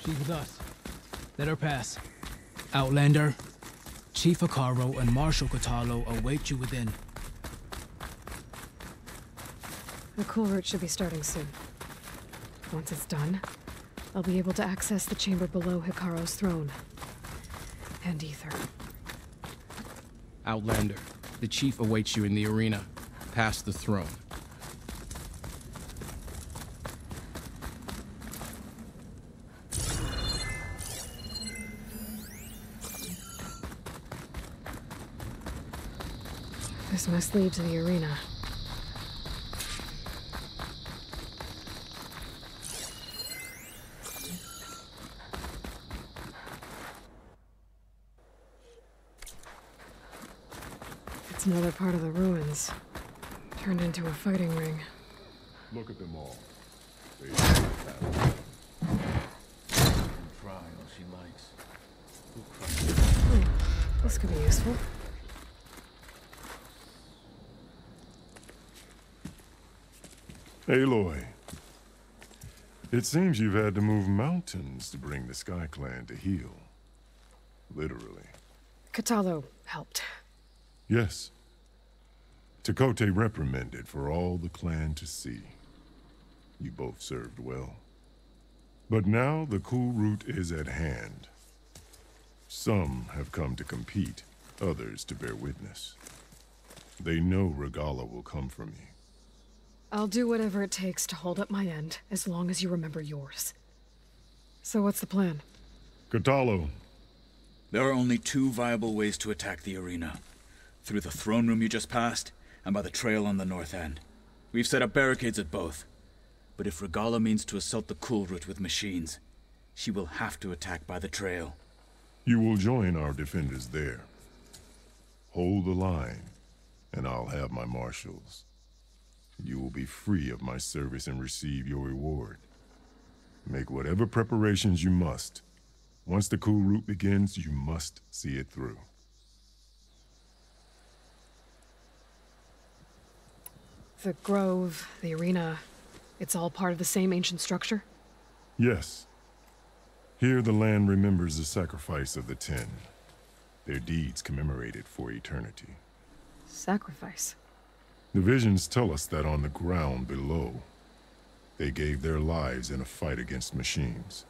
She's with us. Let her pass. Outlander, Chief Hikaro and Marshal Katalo await you within. The cool route should be starting soon. Once it's done, I'll be able to access the chamber below Hikaro's throne. And Ether. Outlander, the chief awaits you in the arena, past the throne. This must lead to the arena. It's another part of the ruins. Turned into a fighting ring. Look at them all. They try all she likes. This could be useful. Aloy. It seems you've had to move mountains to bring the Sky Clan to heal. Literally. Katalo helped. Yes. Tekote reprimanded for all the clan to see. You both served well. But now the cool route is at hand. Some have come to compete, others to bear witness. They know Regala will come for me. I'll do whatever it takes to hold up my end, as long as you remember yours. So what's the plan? Katalo. There are only two viable ways to attack the arena. Through the throne room you just passed, and by the trail on the north end. We've set up barricades at both. But if Regala means to assault the cool route with machines, she will have to attack by the trail. You will join our defenders there. Hold the line, and I'll have my marshals. You will be free of my service and receive your reward. Make whatever preparations you must. Once the cool route begins, you must see it through. The grove, the arena, it's all part of the same ancient structure? Yes. Here the land remembers the sacrifice of the 10. Their deeds commemorated for eternity. Sacrifice? The visions tell us that on the ground below, they gave their lives in a fight against machines.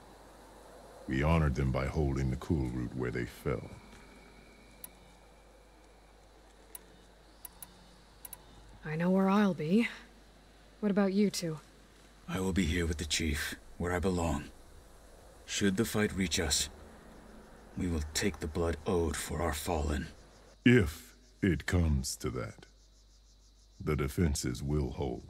We honored them by holding the cool route where they fell. I know where I'll be. What about you two? I will be here with the chief, where I belong. Should the fight reach us, we will take the blood owed for our fallen. If it comes to that, the defenses will hold.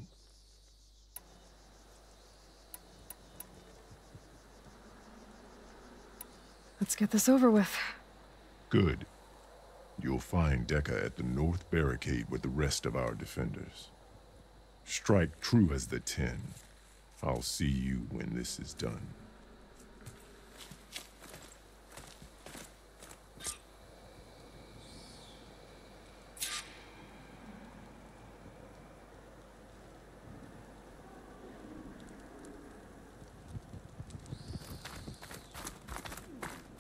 Let's get this over with. Good. You'll find Dekka at the north barricade with the rest of our defenders. Strike true as the 10. I'll see you when this is done.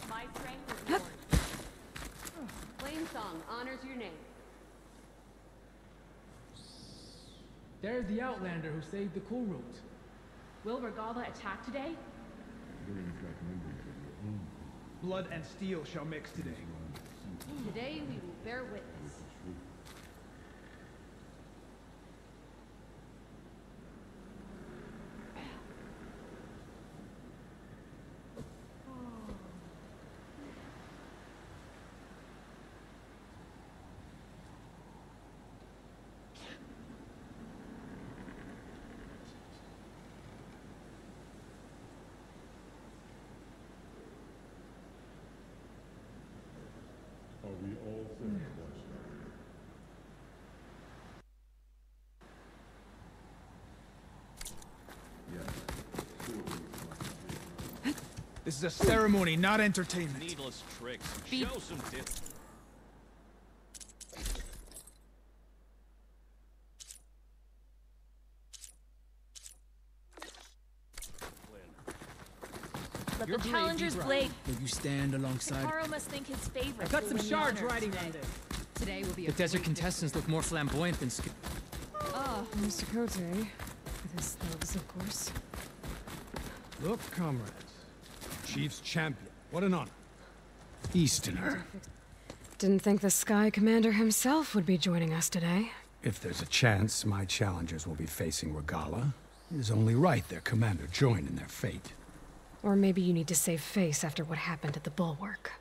My strength is yours. Flame Song honors your name. There's the Outlander who saved the cool route. Will Regala attack today? Blood and steel shall mix today. Today we will bear witness. Are we all set? This is a ceremony, not entertainment. Needless tricks. Show some distance. But the Challenger's blade... Will you stand alongside? Hikaro must think his favorite. I've got will some win the shards honor riding today. on this. Today will be The desert contestants look more flamboyant than Mr. Cote, with his thugs, of course. Look, comrades. Chief's champion. What an honor. Easterner. Didn't think the Sky Commander himself would be joining us today. If there's a chance my challengers will be facing Regala, it is only right their commander join in their fate. Or maybe you need to save face after what happened at the Bulwark.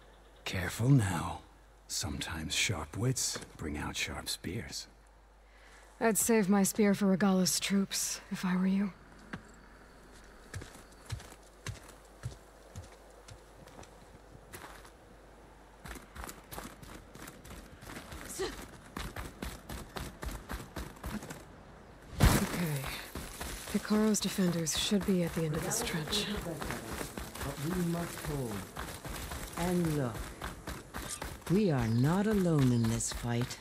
Careful now. Sometimes sharp wits bring out sharp spears. I'd save my spear for Regala's troops, if I were you. Okay. Hikaro's defenders should be at the end of this trench. But we must hold. And look, we are not alone in this fight.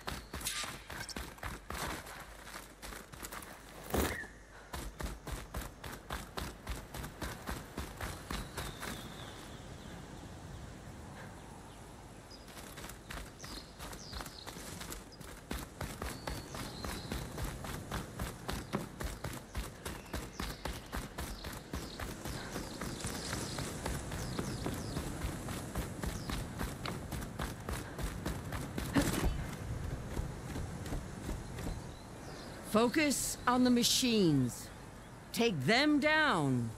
Focus on the machines. Take them down.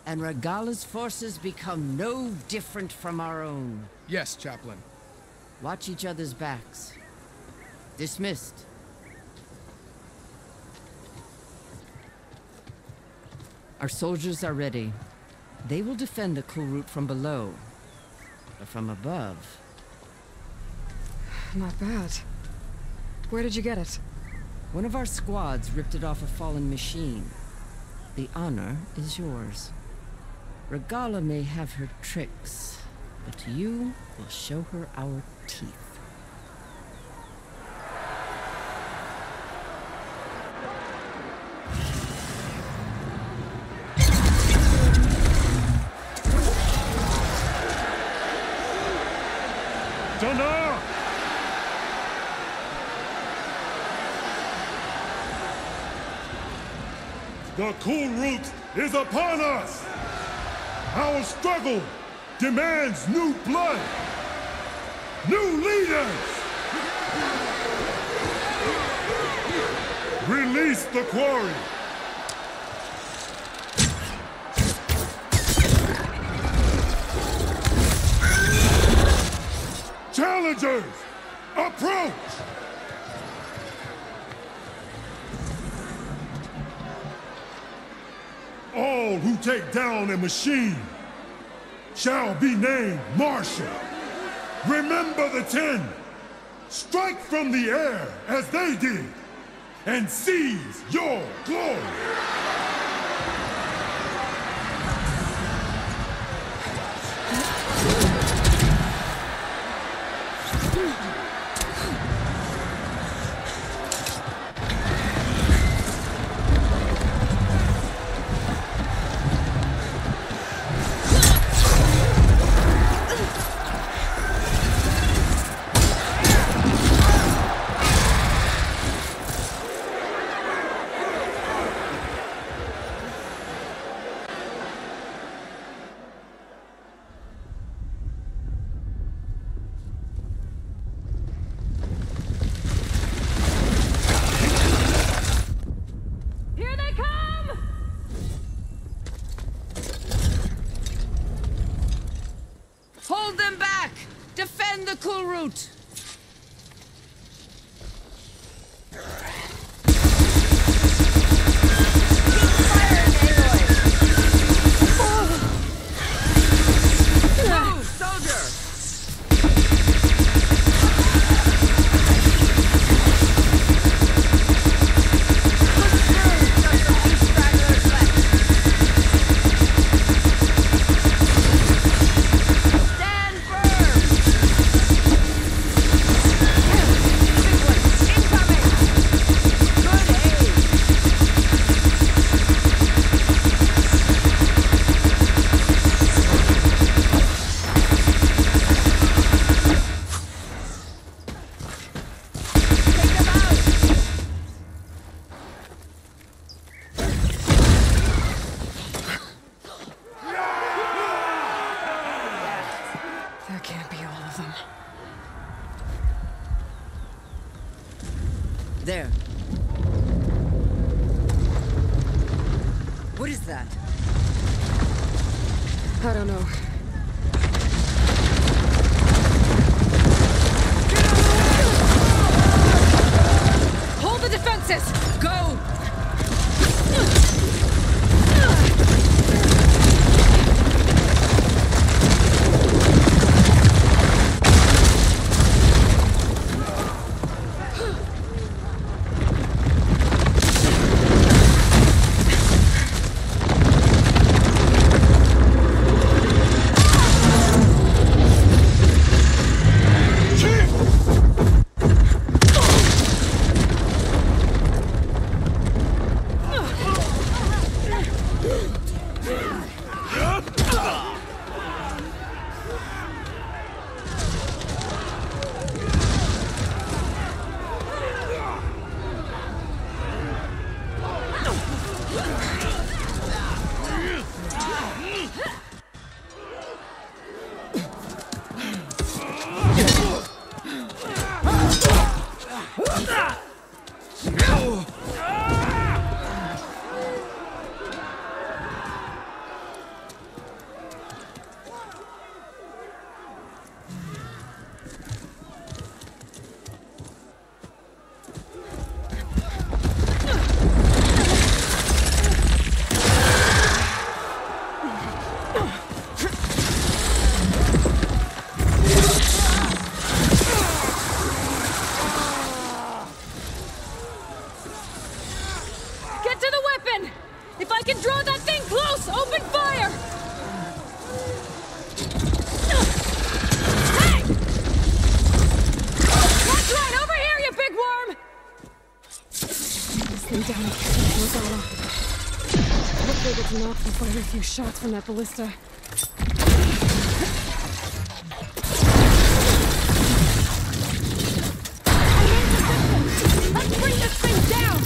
And Regala's forces become no different from our own. Yes, Chaplain. Watch each other's backs. Dismissed. Our soldiers are ready. They will defend the cool route from below. But from above... Not bad. Where did you get it? One of our squads ripped it off a fallen machine. The honor is yours. Regala may have her tricks, but you will show her our teeth. Donna! The cool route is upon us! Our struggle demands new blood! New leaders! Release the quarry! Challengers, approach! All who take down a machine shall be named Marshal. Remember the 10. Strike from the air as they did, and seize your glory. Hold them back! Defend the cool route! Move, soldier! Stand firm! is that? I don't know. Hold the defenses! Go! Few shots from that ballista. Let's bring this thing down!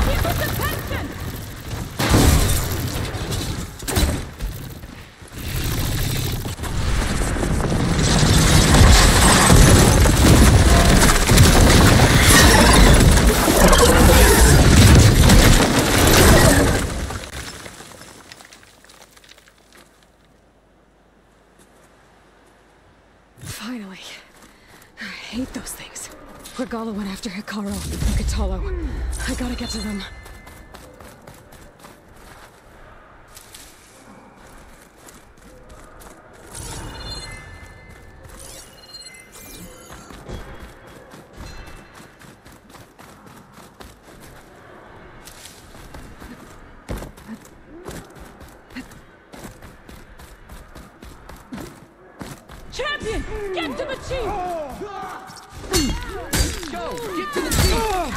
Keep us attention! Finally. I hate those things. Regala went after Hikaru and Katalo. I gotta get to them. Champion! Get to the chief! Go! Get to the chief!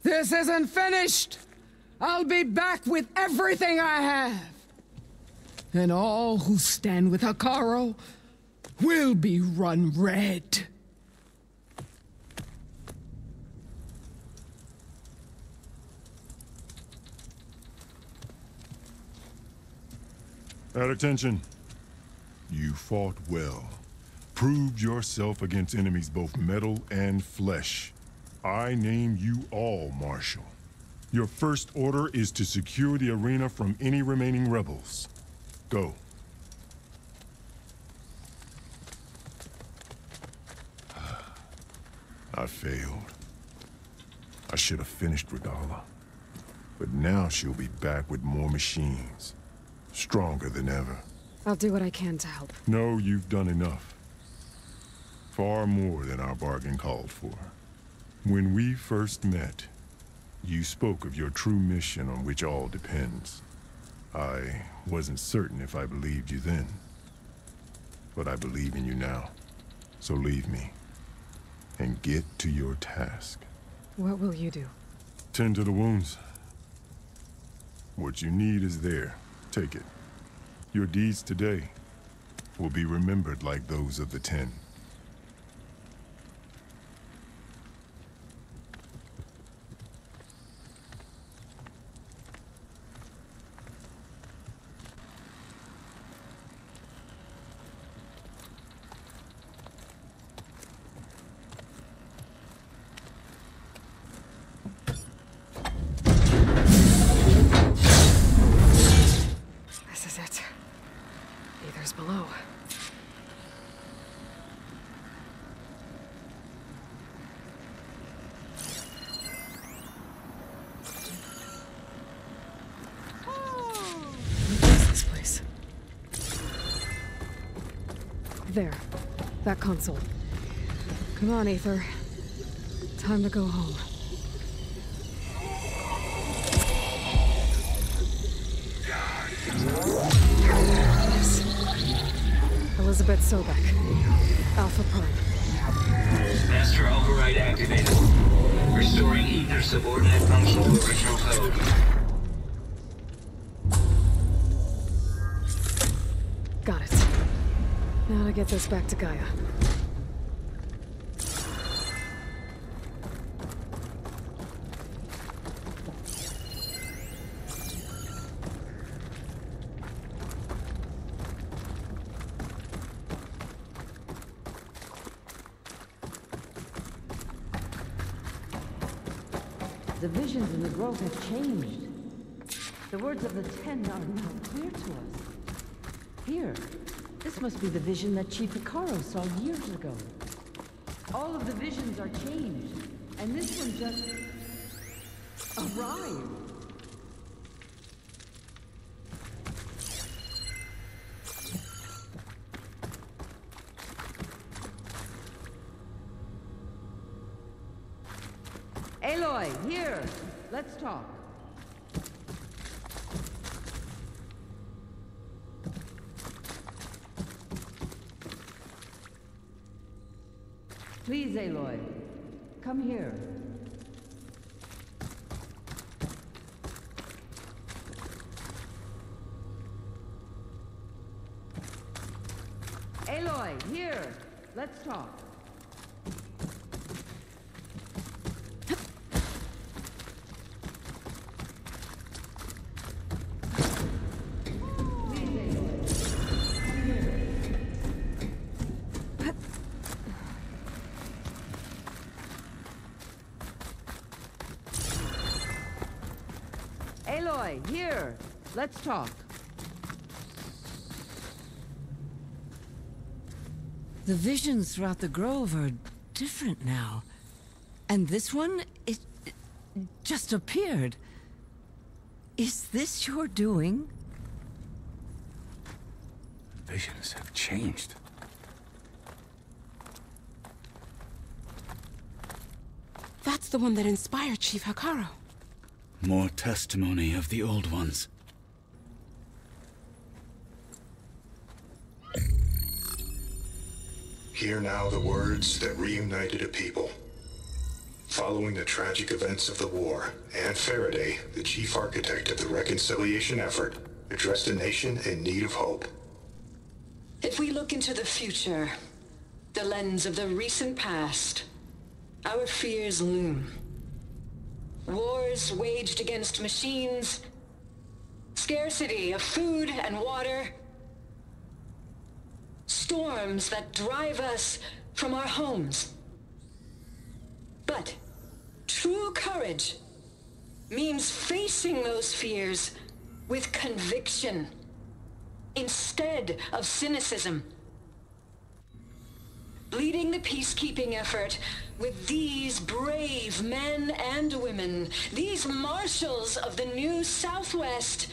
This isn't finished! I'll be back with everything I have! And all who stand with Hikaru will be run red. At attention. You fought well. Proved yourself against enemies both metal and flesh. I name you all Marshal. Your first order is to secure the arena from any remaining rebels. Go. I failed. I should have finished Regala. But now she'll be back with more machines. Stronger than ever. I'll do what I can to help. No, you've done enough. Far more than our bargain called for. When we first met, you spoke of your true mission on which all depends. I wasn't certain if I believed you then. But I believe in you now. So leave me. And get to your task. What will you do? Tend to the wounds. What you need is there. Take it. Your deeds today will be remembered like those of the 10. Below. What is this place? There. That console. Come on, Aether. Time to go home. Elizabeth Sobek. Alpha Prime. Master override activated. Restoring ether subordinate function to original code. Got it. Now to get this back to Gaia. The visions in the grove have changed. The words of the 10 are now clear to us. Here, this must be the vision that Chief Hikaro saw years ago. All of the visions are changed, and this one just arrived. Aloy, here! Let's talk. Please, Aloy. Come here. Aloy, here! Let's talk. Aloy, here! Let's talk. The visions throughout the grove are different now. And this one, it just appeared. Is this your doing? Visions have changed. That's the one that inspired Chief Hikaro. More testimony of the old ones. Hear now the words that reunited a people. Following the tragic events of the war, Aunt Faraday, the chief architect of the reconciliation effort, addressed a nation in need of hope. If we look into the future, the lens of the recent past, our fears loom. Wars waged against machines, scarcity of food and water, storms that drive us from our homes. But true courage means facing those fears with conviction instead of cynicism. Leading the peacekeeping effort with these brave men and women, these marshals of the new Southwest,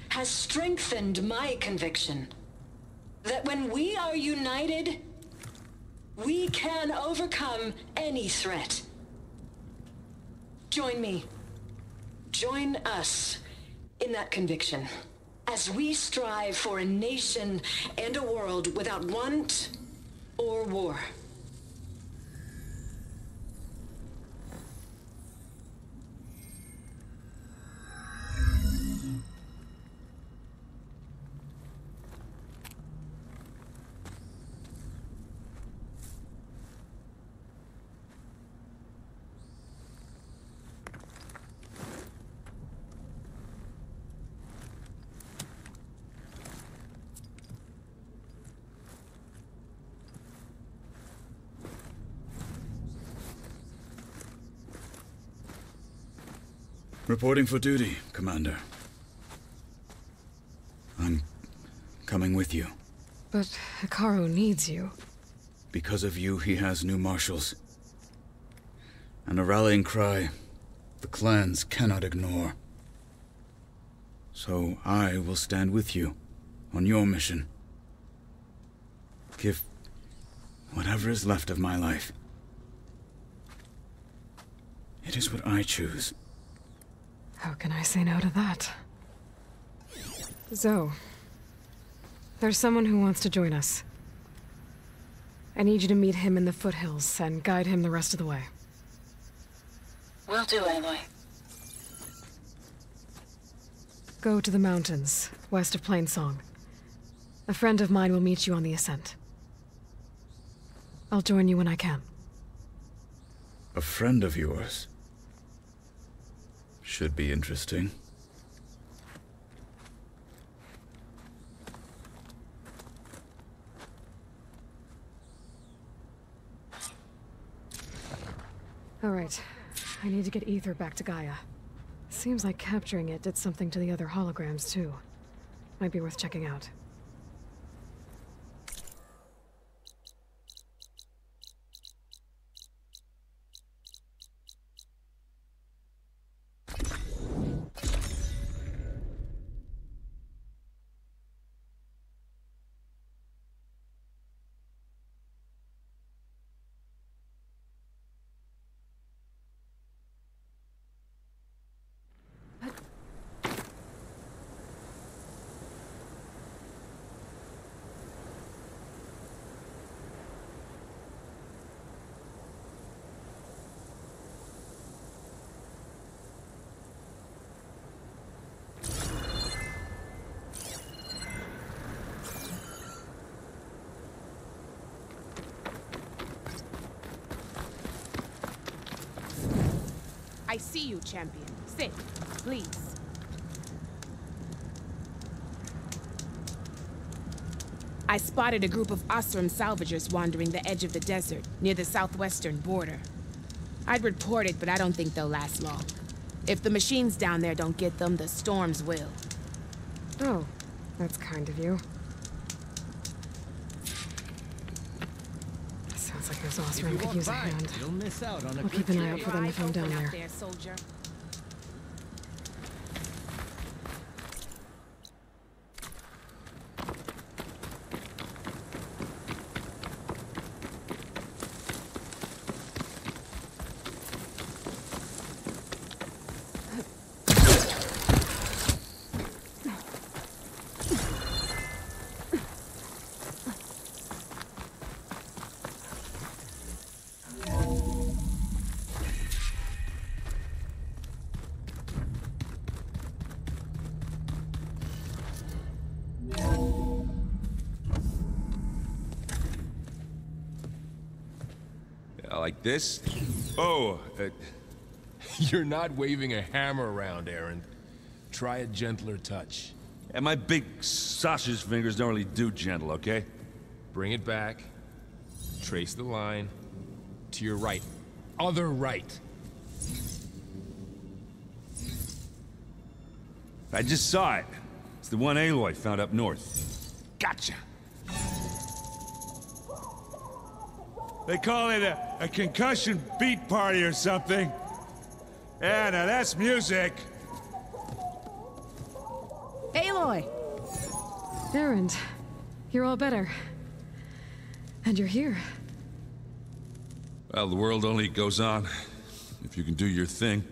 has strengthened my conviction that when we are united, we can overcome any threat. Join me. Join us in that conviction as we strive for a nation and a world without want or war. Reporting for duty, Commander. I'm coming with you. But Hikaru needs you. Because of you, he has new marshals. And a rallying cry the clans cannot ignore. So I will stand with you on your mission. Give whatever is left of my life. It is what I choose. How can I say no to that? Zoe, there's someone who wants to join us. I need you to meet him in the foothills and guide him the rest of the way. Will do, Aloy. Go to the mountains, west of Plainsong. A friend of mine will meet you on the ascent. I'll join you when I can. A friend of yours? Should be interesting. All right. I need to get Ether back to Gaia. Seems like capturing it did something to the other holograms, too. Might be worth checking out. I see you, champion. Sit, please. I spotted a group of Osram salvagers wandering the edge of the desert, near the southwestern border. I'd report it, but I don't think they'll last long. If the machines down there don't get them, the storms will. Oh, that's kind of you. Sounds like those Osram could use a hand. You'll miss out on a I'll keep an eye out for them if I'm down there. Soldier. Like this? Oh, You're not waving a hammer around, Aaron. Try a gentler touch. and my big sausage fingers don't really do gentle, okay? Bring it back. Trace the line. To your right. Other right. I just saw it. It's the one Aloy found up north. Gotcha. They call it a concussion beat party or something. Yeah, now that's music. Aloy! Erend, you're all better. And you're here. Well, the world only goes on if you can do your thing.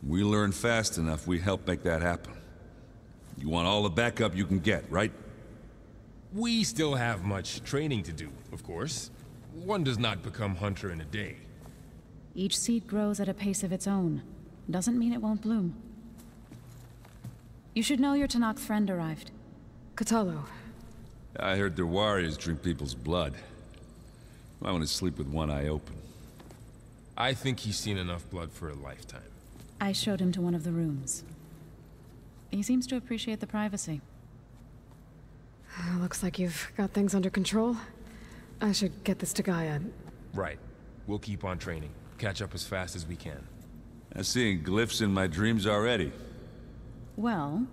We learn fast enough, we help make that happen. You want all the backup you can get, right? We still have much training to do, of course. One does not become hunter in a day. Each seed grows at a pace of its own. Doesn't mean it won't bloom. You should know your Tanakh friend arrived. Kotallo. I heard their warriors drink people's blood. I want to sleep with one eye open. I think he's seen enough blood for a lifetime. I showed him to one of the rooms. He seems to appreciate the privacy. Looks like you've got things under control. I should get this to Gaia. Right. We'll keep on training. Catch up as fast as we can. I'm seeing glyphs in my dreams already. Well,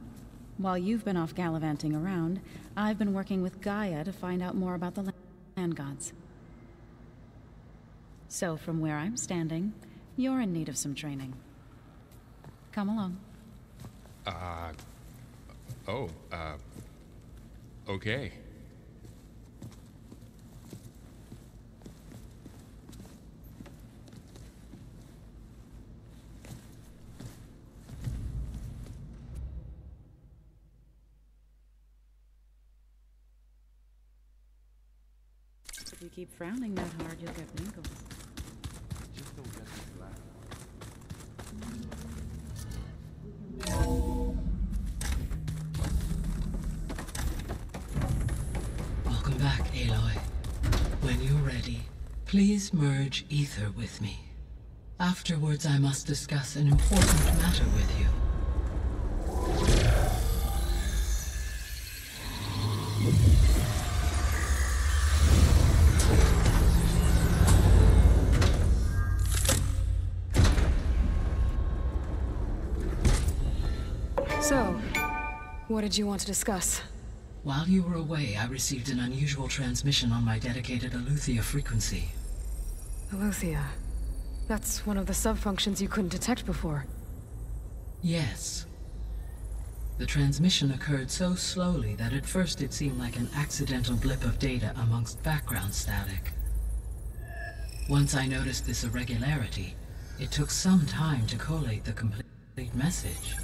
while you've been off gallivanting around, I've been working with Gaia to find out more about the land gods. So from where I'm standing, you're in need of some training. Come along. Okay. If you keep frowning that hard, you'll get wrinkles. Just don't get me black. Welcome back, Aloy. When you're ready, please merge ether with me. Afterwards, I must discuss an important matter with you. So, what did you want to discuss? While you were away, I received an unusual transmission on my dedicated Aletheia frequency. Aletheia. That's one of the sub-functions you couldn't detect before. Yes. The transmission occurred so slowly that at first it seemed like an accidental blip of data amongst background static. Once I noticed this irregularity, it took some time to collate the complete message.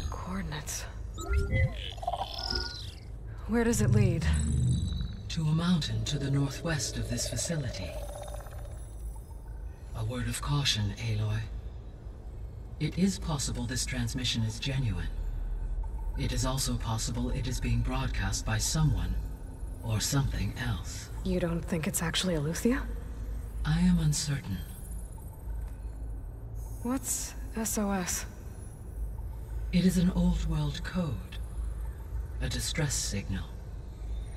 Coordinates. Where does it lead? To a mountain to the northwest of this facility. A word of caution, Aloy. It is possible this transmission is genuine. It is also possible it is being broadcast by someone or something else. You don't think it's actually Aletheia? I am uncertain. What's SOS? It is an old-world code. A distress signal.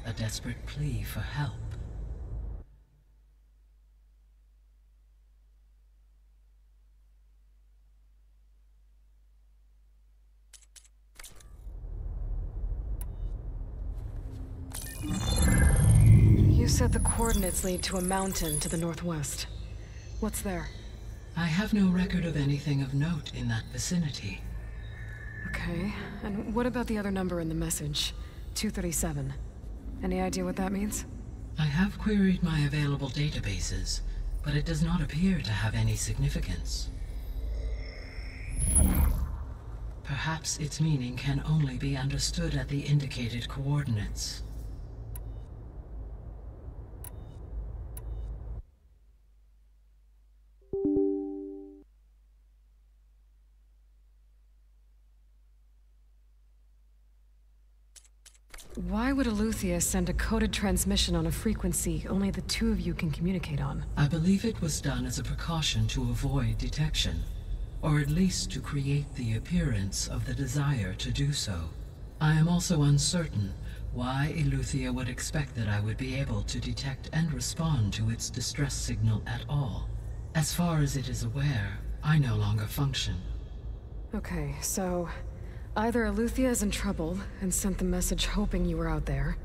A desperate plea for help. You said the coordinates lead to a mountain to the northwest. What's there? I have no record of anything of note in that vicinity. Okay, and what about the other number in the message? 237. Any idea what that means? I have queried my available databases, but it does not appear to have any significance. Perhaps its meaning can only be understood at the indicated coordinates. Why would Aletheia send a coded transmission on a frequency only the two of you can communicate on? I believe it was done as a precaution to avoid detection. or at least to create the appearance of the desire to do so. I am also uncertain why Eleuthia would expect that I would be able to detect and respond to its distress signal at all. As far as it is aware, I no longer function. Okay, so either Eleuthia is in trouble and sent the message hoping you were out there,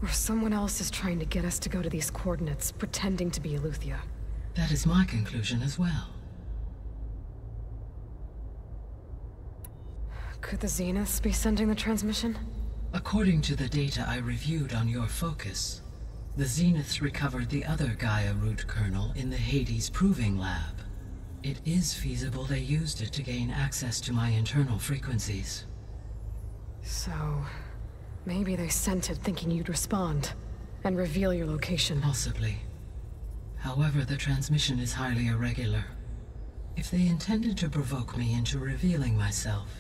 or someone else is trying to get us to go to these coordinates, pretending to be Eleuthia. That is my conclusion as well. Could the Zeniths be sending the transmission? According to the data I reviewed on your focus, the Zeniths recovered the other Gaia root kernel in the Hades Proving Lab. It is feasible they used it to gain access to my internal frequencies. So, maybe they sent it thinking you'd respond and reveal your location. Possibly. However, the transmission is highly irregular. If they intended to provoke me into revealing myself,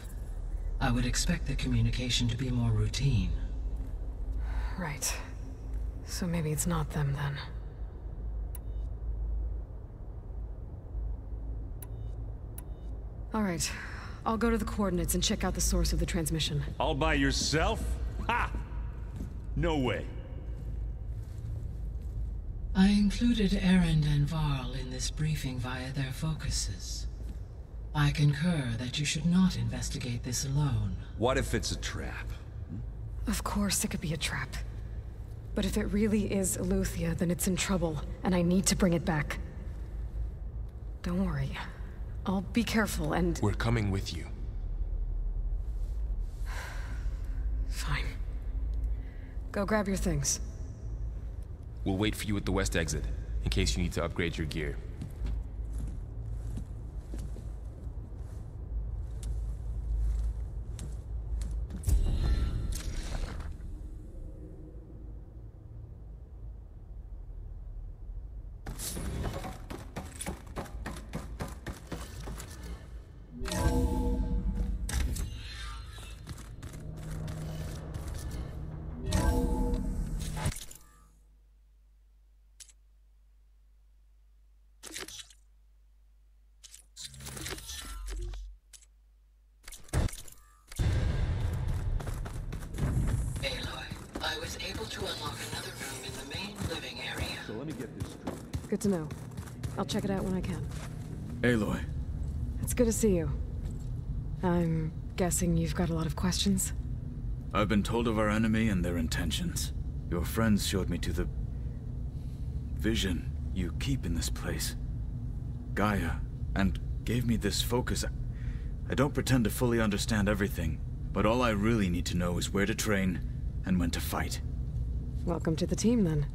I would expect the communication to be more routine. Right. So maybe it's not them then. All right. I'll go to the coordinates and check out the source of the transmission. All by yourself? Ha! No way. I included Erend and Varl in this briefing via their focuses. I concur that you should not investigate this alone. What if it's a trap? Of course it could be a trap. But if it really is Eleuthia, then it's in trouble, and I need to bring it back. Don't worry. I'll be careful and... We're coming with you. Fine. Go grab your things. We'll wait for you at the west exit, in case you need to upgrade your gear. Good to know. I'll check it out when I can. Aloy. It's good to see you. I'm guessing you've got a lot of questions? I've been told of our enemy and their intentions. Your friends showed me to the... vision you keep in this place. Gaia, and gave me this focus. I don't pretend to fully understand everything, but all I really need to know is where to train and when to fight. Welcome to the team, then.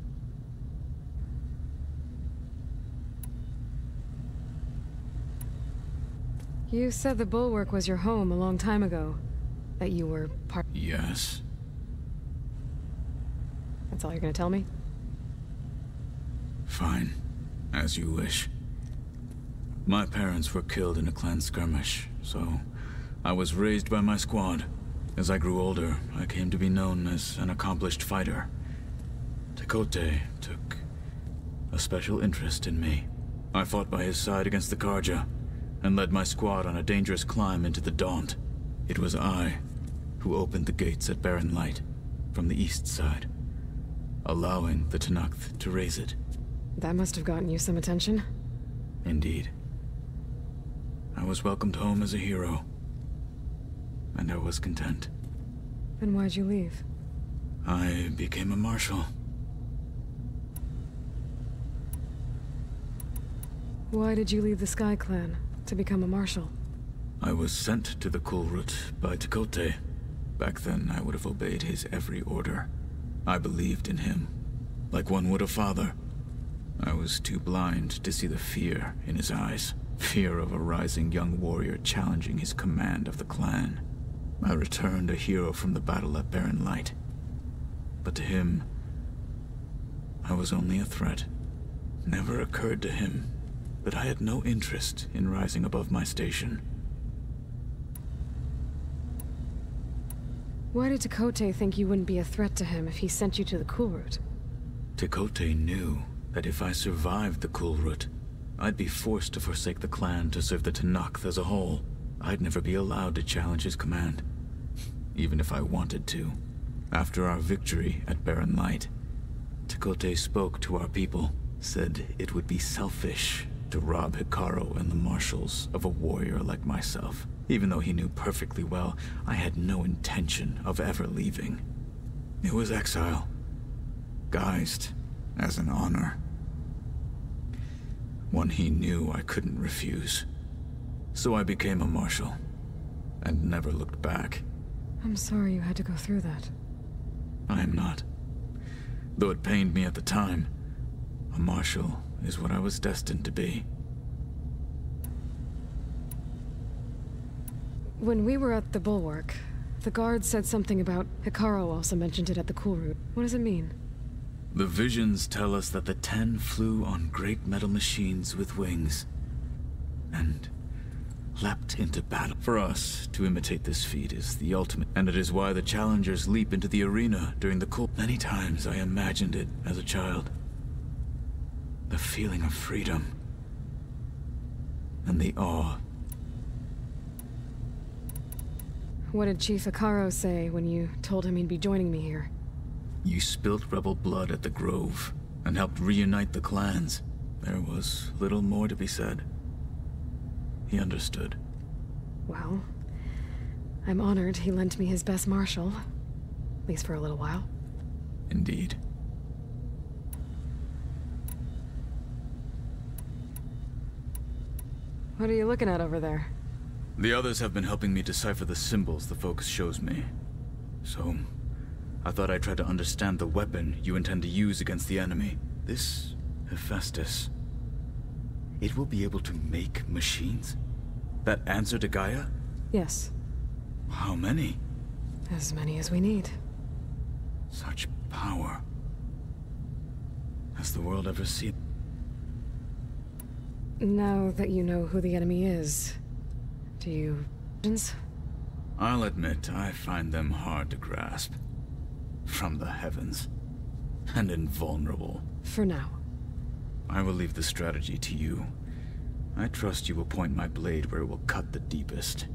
You said the Bulwark was your home a long time ago. That you were part... Yes. That's all you're gonna tell me? Fine. As you wish. My parents were killed in a clan skirmish, so I was raised by my squad. As I grew older, I came to be known as an accomplished fighter. Tekote took a special interest in me. I fought by his side against the Karja, and led my squad on a dangerous climb into the Daunt. It was I who opened the gates at Barren Light from the east side, allowing the Tenakth to raise it. That must have gotten you some attention. Indeed. I was welcomed home as a hero, and I was content. Then why'd you leave? I became a marshal. Why did you leave the Sky Clan to become a marshal? I was sent to the Kulrut by Tekote. Back then, I would have obeyed his every order. I believed in him, like one would a father. I was too blind to see the fear in his eyes. Fear of a rising young warrior challenging his command of the clan. I returned a hero from the battle at Barren Light. But to him, I was only a threat. Never occurred to him that I had no interest in rising above my station. Why did Tekote think you wouldn't be a threat to him if he sent you to the Kulrut? Tekote knew that if I survived the Kulrut, I'd be forced to forsake the clan to serve the Tenakth as a whole. I'd never be allowed to challenge his command, even if I wanted to. After our victory at Barren Light, Tekote spoke to our people, said it would be selfish to rob Hikaru and the Marshals of a warrior like myself, even though he knew perfectly well I had no intention of ever leaving. It was exile, guised as an honor. One he knew I couldn't refuse. So I became a Marshal, and never looked back. I'm sorry you had to go through that. I am not. Though it pained me at the time, a Marshal is what I was destined to be. When we were at the Bulwark, the guard said something about Hikaru also mentioned it at the Cool Route. What does it mean? The visions tell us that the 10 flew on great metal machines with wings, and leapt into battle. For us, to imitate this feat is the ultimate, and it is why the challengers leap into the arena during the cool. Many times I imagined it as a child. The feeling of freedom, and the awe. What did Chief Hikaru say when you told him he'd be joining me here? You spilt rebel blood at the Grove, and helped reunite the clans. There was little more to be said. He understood. Well, I'm honored he lent me his best marshal. At least for a little while. Indeed. What are you looking at over there? The others have been helping me decipher the symbols the focus shows me. So, I thought I'd try to understand the weapon you intend to use against the enemy. This Hephaestus. It will be able to make machines? That answer to Gaia? Yes. How many? As many as we need. Such power. Has the world ever seen? Now that you know who the enemy is, do you... I'll admit, I find them hard to grasp. From the heavens. And invulnerable. For now. I will leave the strategy to you. I trust you will point my blade where it will cut the deepest.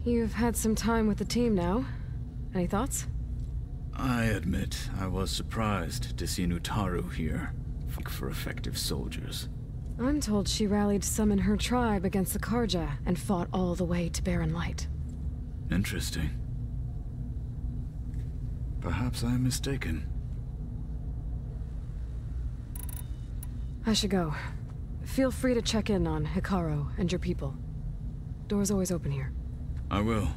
You've had some time with the team now. Any thoughts? I admit, I was surprised to see Nutaru here. For effective soldiers. I'm told she rallied some in her tribe against the Karja and fought all the way to Barren Light. Interesting. Perhaps I am mistaken. I should go. Feel free to check in on Hikaru and your people. Door's always open here. I will.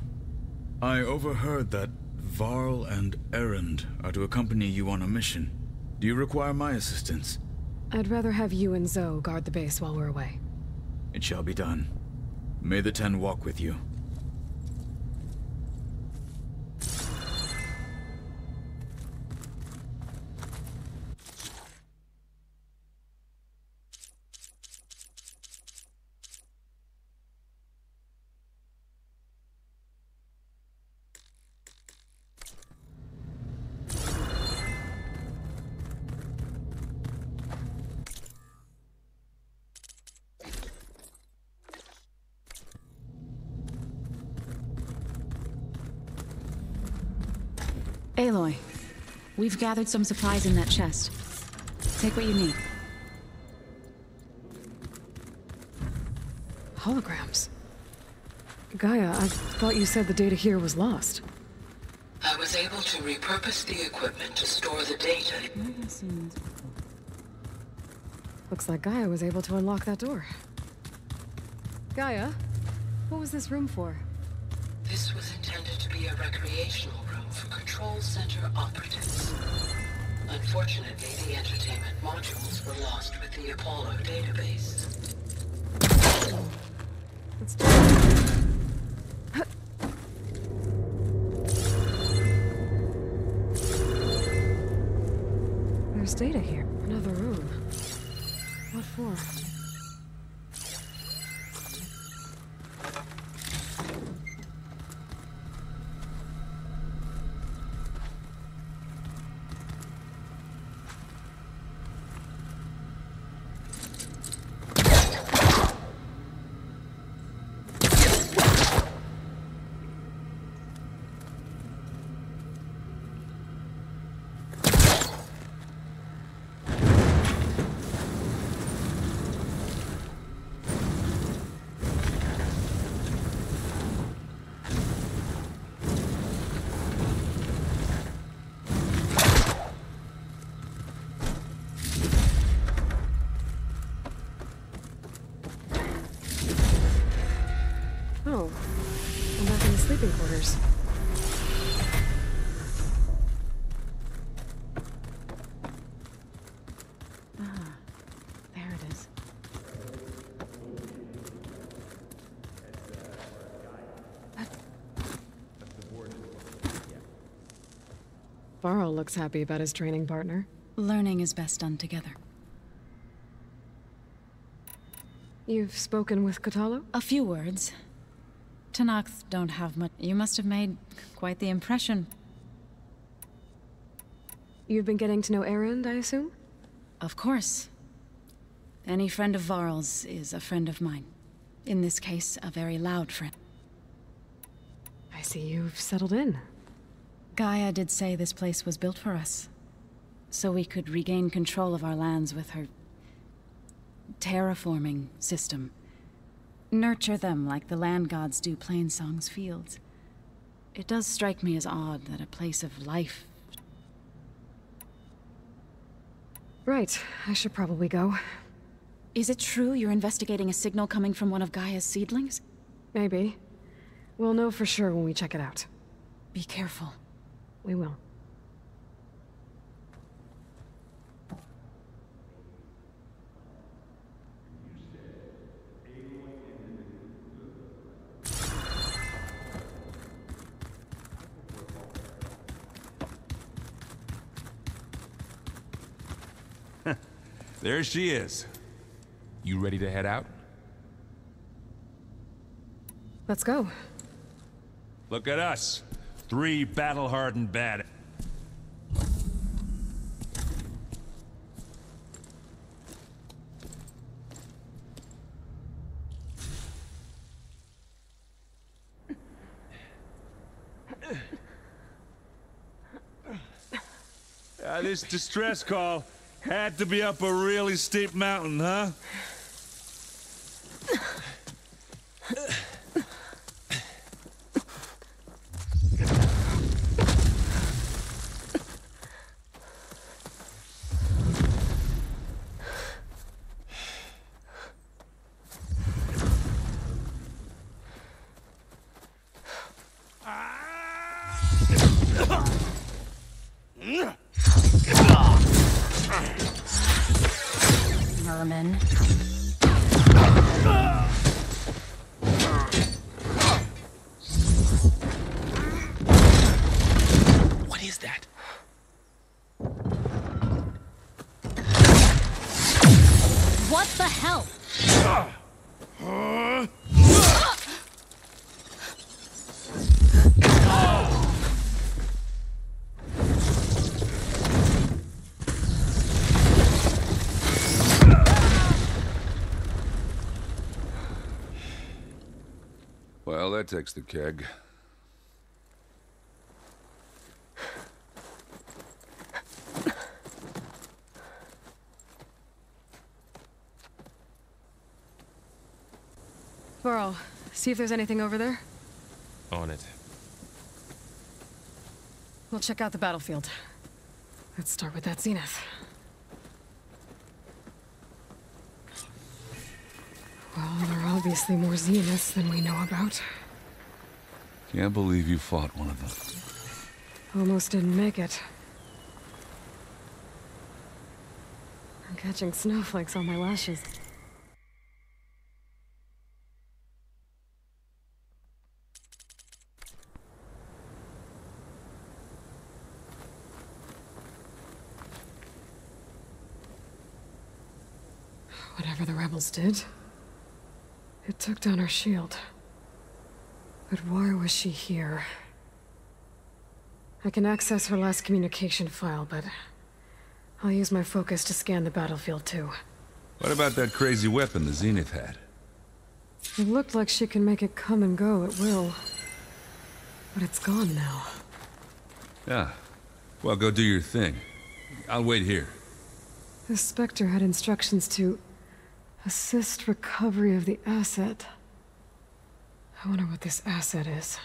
I overheard that Varl and Erend are to accompany you on a mission. Do you require my assistance? I'd rather have you and Zoe guard the base while we're away. It shall be done. May the 10 walk with you. Aloy, we've gathered some supplies in that chest. Take what you need. Holograms. Gaia, I thought you said the data here was lost. I was able to repurpose the equipment to store the data. Looks like Gaia was able to unlock that door. Gaia, what was this room for? This was intended to be a recreational room for Control Center operatives. Unfortunately, the entertainment modules were lost with the Apollo database. Let's do it. There's data here. Another room. What for? salvagers. Ah, there it is. Varl looks happy about his training partner. Learning is best done together. You've spoken with Kotallo? A few words. Tanakhs don't have much. You must have made quite the impression. You've been getting to know Erend, I assume? Of course. Any friend of Varl's is a friend of mine. In this case, a very loud friend. I see you've settled in. Gaia did say this place was built for us, so we could regain control of our lands with her terraforming system. Nurture them like the land gods do Plainsong's fields. It does strike me as odd that a place of life... Right, I should probably go. Is it true you're investigating a signal coming from one of Gaia's seedlings? Maybe. We'll know for sure when we check it out. Be careful. We will. There she is. You ready to head out? Let's go. Look at us. 3 battle-hardened bad. This distress call had to be up a really steep mountain, huh? Merman. What is that? What the hell? Well, that takes the keg. Varl, see if there's anything over there. On it. We'll check out the battlefield. Let's start with that zenith. Well, there are obviously more zeniths than we know about. Can't believe you fought one of them. Almost didn't make it. I'm catching snowflakes on my lashes. Whatever the rebels did, it took down our shield. But why was she here? I can access her last communication file, but I'll use my focus to scan the battlefield too. What about that crazy weapon the Zenith had? It looked like she can make it come and go at will. But it's gone now. Yeah. Well, go do your thing. I'll wait here. The Spectre had instructions to assist recovery of the asset. I wonder what this asset is.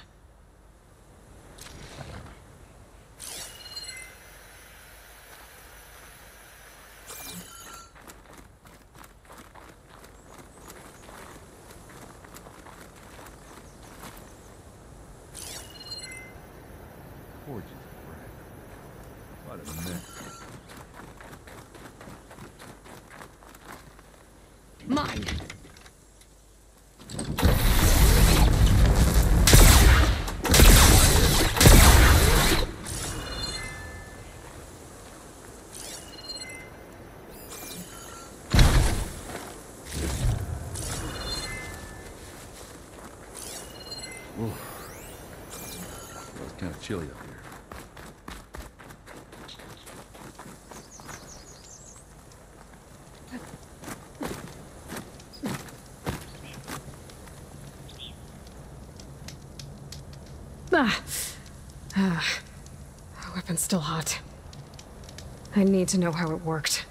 What a mess. Mine! Well, it's kind of chilly up here. The weapon's still hot. I need to know how it worked.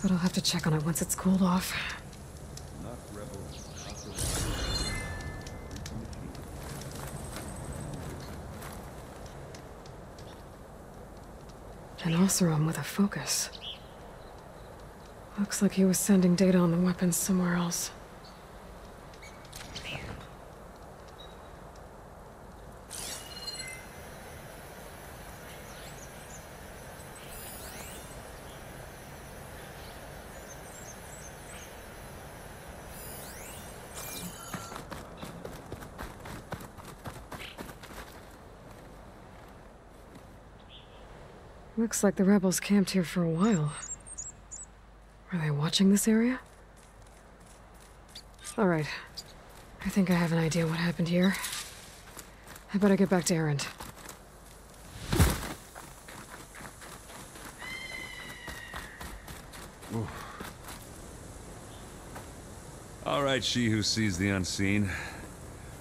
But I'll have to check on it once it's cooled off. An Oseram with a focus. Looks like he was sending data on the weapons somewhere else. Looks like the rebels camped here for a while. Were they watching this area? Alright. I think I have an idea what happened here. I better get back to Erend. All right, she who sees the unseen.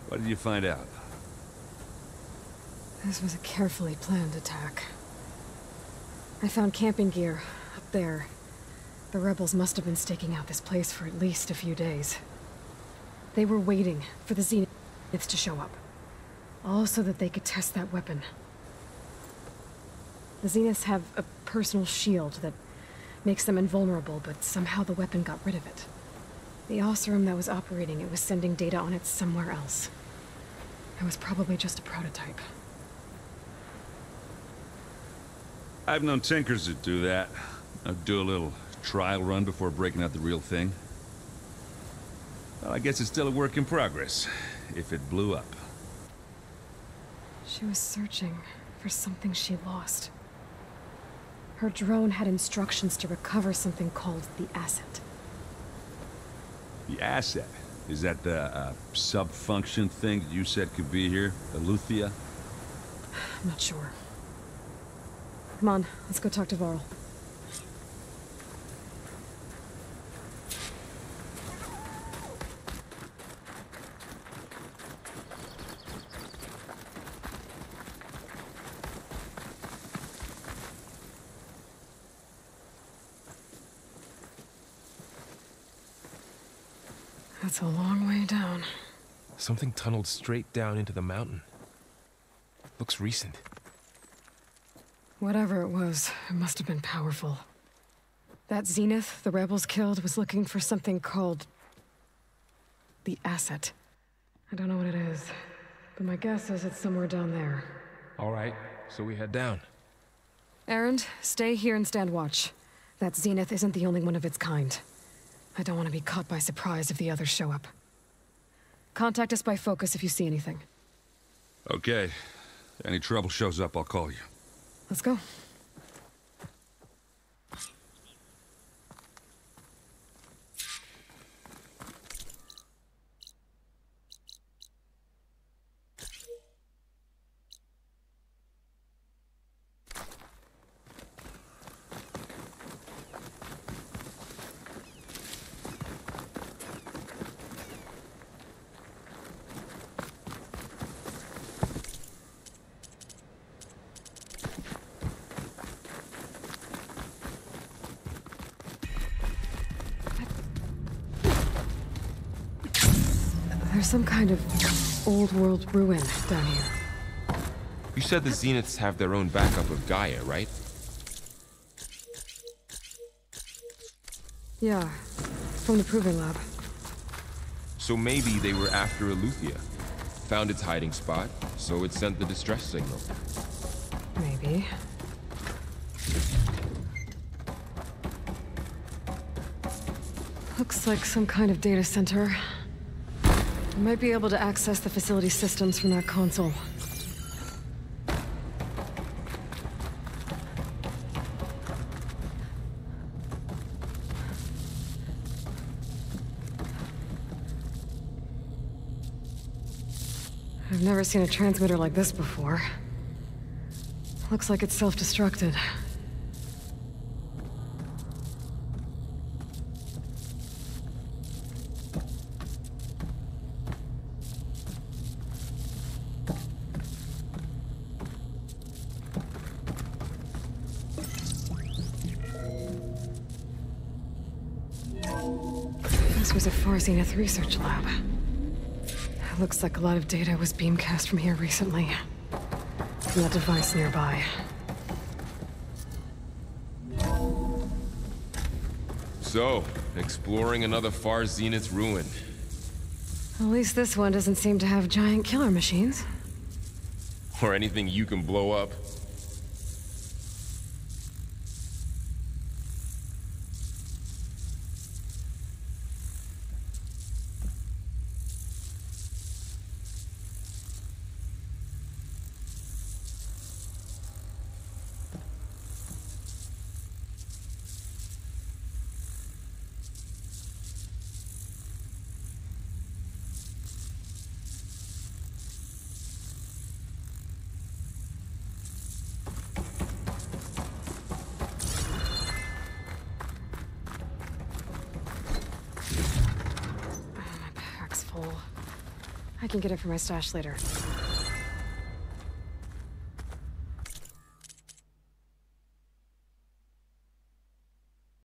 What did you find out? This was a carefully planned attack. I found camping gear up there. The rebels must have been staking out this place for at least a few days. They were waiting for the Zeniths to show up. All so that they could test that weapon. The Zeniths have a personal shield that makes them invulnerable, but somehow the weapon got rid of it. The Oseram that was operating it was sending data on it somewhere else. It was probably just a prototype. I've known tinkers that do that. I'd do a little trial run before breaking out the real thing. Well, I guess it's still a work in progress, if it blew up. She was searching for something she lost. Her drone had instructions to recover something called the asset. The asset? Is that the sub-function thing that you said could be here? Eleuthia? I'm not sure. Come on, let's go talk to Varl. That's a long way down. Something tunneled straight down into the mountain. Looks recent. Whatever it was, it must have been powerful. That Zenith the rebels killed was looking for something called the asset. I don't know what it is, but my guess is it's somewhere down there. All right, so we head down. Erend, stay here and stand watch. That Zenith isn't the only one of its kind. I don't want to be caught by surprise if the others show up. Contact us by focus if you see anything. Okay. Any trouble shows up, I'll call you. Let's go. There's some kind of old-world ruin down here. You said the Zeniths have their own backup of Gaia, right? Yeah, from the Proving Lab. So maybe they were after Eleuthia. Found its hiding spot, so it sent the distress signal. Maybe. Looks like some kind of data center. I might be able to access the facility systems from that console. I've never seen a transmitter like this before. Looks like it's self-destructed. This was a Far Zenith research lab. Looks like a lot of data was beamcast from here recently. From that device nearby. So, exploring another Far Zenith ruin. At least this one doesn't seem to have giant killer machines. Or anything you can blow up. I can get it from my stash later.